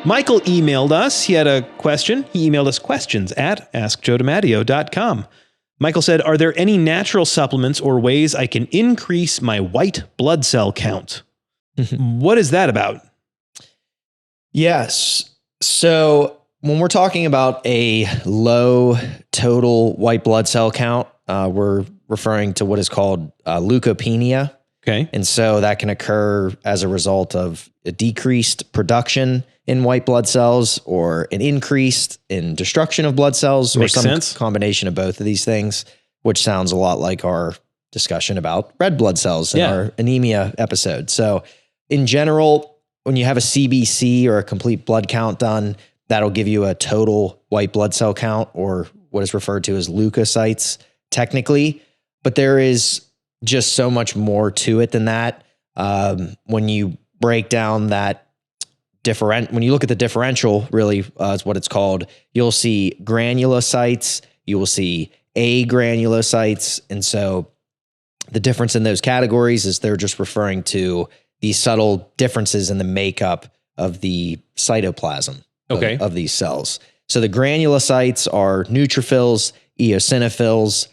Michael emailed us. He had a question. He emailed us questions at askjoedimatteo.com. Michael said, are there any natural supplements or ways I can increase my white blood cell count? What is that about? Yes. So when we're talking about a low total white blood cell count, we're referring to what is called leukopenia. Okay. And so that can occur as a result of a decreased production in white blood cells or an increase in destruction of blood cells or some combination of both of these things, which sounds a lot like our discussion about red blood cells in our anemia episode. So in general, when you have a CBC or a complete blood count done, that'll give you a total white blood cell count, or what is referred to as leukocytes technically. But there is just so much more to it than that. When you break down that when you look at the differential, really is what it's called, you'll see granulocytes, you will see agranulocytes. And so the difference in those categories is they're just referring to these subtle differences in the makeup of the cytoplasm of these cells. So the granulocytes are neutrophils, eosinophils,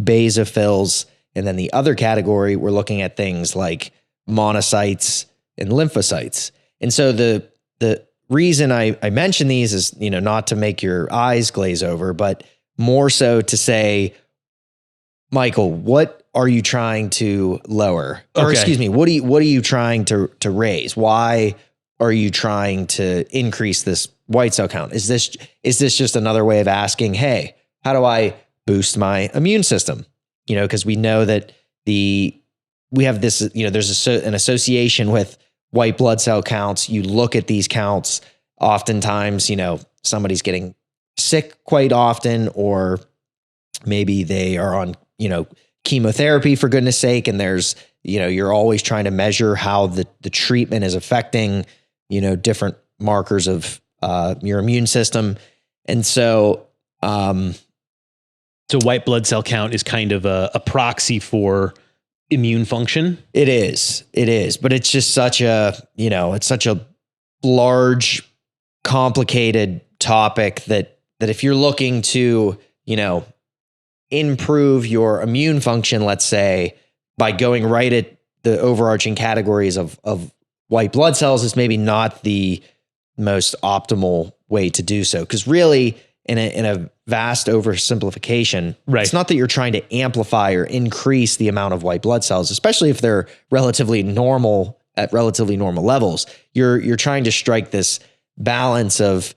basophils, and then the other category, we're looking at things like monocytes and lymphocytes. And so the reason I mention these is, not to make your eyes glaze over, but more so to say, Michael, what are you trying to lower? Or excuse me, what are you trying to raise? Why are you trying to increase this white cell count? Is this just another way of asking, hey, how do I boost my immune system? Because we know that we have this, there's an association with white blood cell counts. You look at these counts, oftentimes, somebody's getting sick quite often, or maybe they are on, chemotherapy for goodness sake. And there's, you're always trying to measure how the treatment is affecting, different markers of your immune system. And so, so white blood cell count is kind of a proxy for immune function. It is, but it's just such a, it's such a large, complicated topic that if you're looking to, improve your immune function, let's say, by going right at the overarching categories of white blood cells, is maybe not the most optimal way to do so. Because really, in a vast oversimplification, it's not that you're trying to amplify or increase the amount of white blood cells, especially if they're relatively normal at relatively normal levels. You're trying to strike this balance of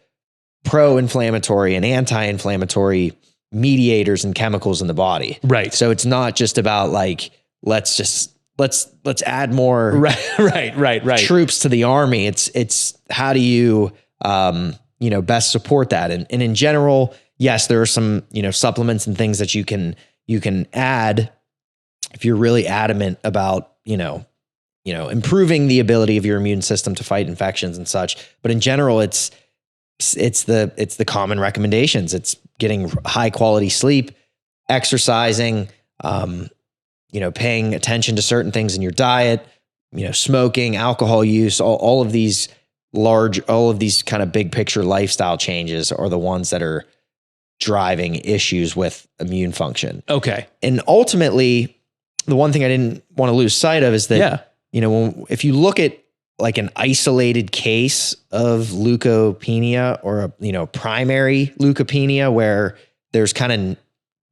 pro-inflammatory and anti-inflammatory mediators and chemicals in the body. Right. So it's not just about like, let's add more right. troops to the army. It's how do you, best support that. And in general, yes, there are some, supplements and things that you can add if you're really adamant about, improving the ability of your immune system to fight infections and such. But in general, it's the common recommendations. It's getting high quality sleep, exercising, paying attention to certain things in your diet, smoking, alcohol use, all of these kind of big picture lifestyle changes are the ones that are driving issues with immune function. Okay. And ultimately, the one thing I didn't want to lose sight of is that, if you look at like an isolated case of leukopenia or a primary leukopenia where there's kind of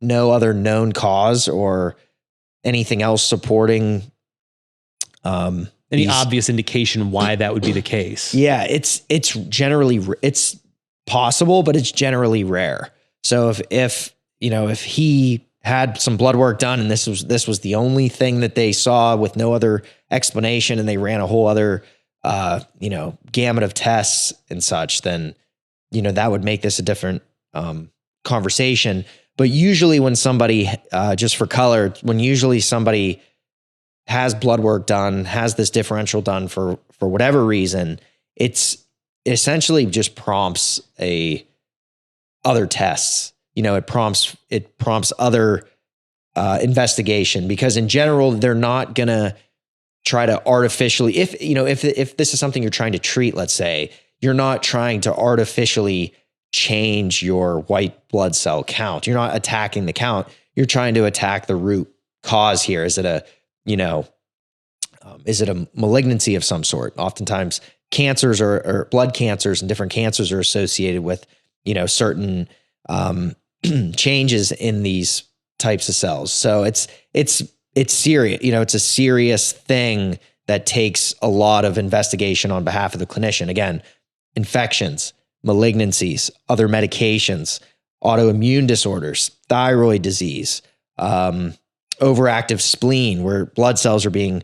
no other known cause or anything else supporting any obvious indication why that would be the case. Yeah, it's possible, but it's generally rare. So if he had some blood work done and this was the only thing that they saw with no other explanation, and they ran a whole other gamut of tests and such, then that would make this a different conversation. But usually when somebody, just for color, when usually somebody has blood work done, has this differential done for whatever reason, it's essentially just prompts other tests. It prompts other investigation, because in general, they're not going to try to artificially, if this is something you're trying to treat, let's say, you're not trying to artificially change your white blood cell count. You're not attacking the count. You're trying to attack the root cause here. Is it a malignancy of some sort? Oftentimes cancers or blood cancers and different cancers are associated with, certain changes in these types of cells. So it's serious. It's a serious thing that takes a lot of investigation on behalf of the clinician. Again, infections, malignancies, other medications, autoimmune disorders, thyroid disease, overactive spleen, where blood cells are being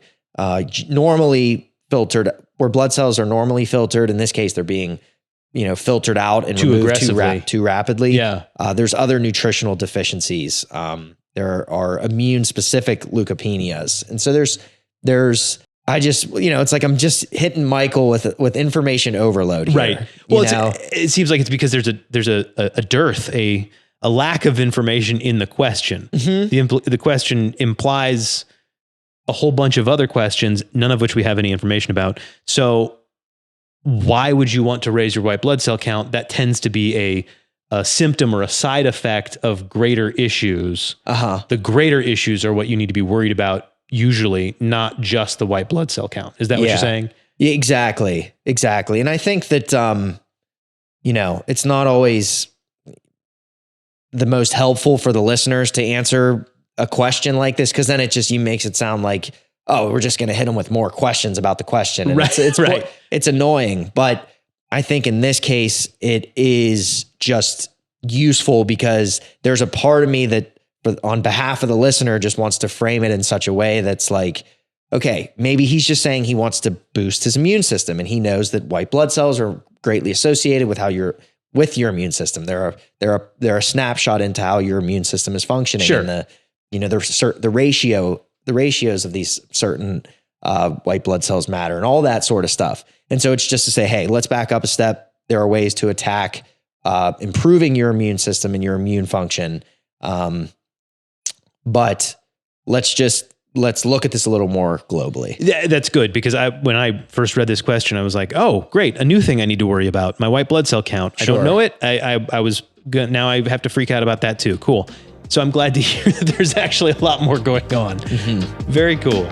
normally filtered, where blood cells are normally filtered. In this case, they're being, filtered out and removed too rapidly. Yeah. There's other nutritional deficiencies. There are immune specific leukopenias. And so it's like I'm just hitting Michael with information overload here, right. Well, it seems like it's because there's a dearth, a lack of information in the question. Mm-hmm. The question implies a whole bunch of other questions, none of which we have any information about. So why would you want to raise your white blood cell count? That tends to be a symptom or a side effect of greater issues. The greater issues are what you need to be worried about, usually, not just the white blood cell count. Is that what you're saying? Yeah, exactly. And I think that, it's not always the most helpful for the listeners to answer a question like this, because then you makes it sound like, oh, we're just going to hit them with more questions about the question. And it's right. It's annoying, but I think in this case, it is just useful because there's a part of me that, on behalf of the listener, just wants to frame it in such a way that's like, okay, maybe he's just saying he wants to boost his immune system, and he knows that white blood cells are greatly associated with with your immune system. They're a snapshot into how your immune system is functioning. Sure. And the ratios of these certain white blood cells matter and all that sort of stuff. And so it's just to say, hey, let's back up a step. There are ways to attack improving your immune system and your immune function. But let's look at this a little more globally. Yeah, that's good, because when I first read this question, I was like, oh, great. A new thing I need to worry about. My white blood cell count. Sure. I don't know it. I was good. Now I have to freak out about that too. Cool. So I'm glad to hear that there's actually a lot more going on. Mm-hmm. Very cool.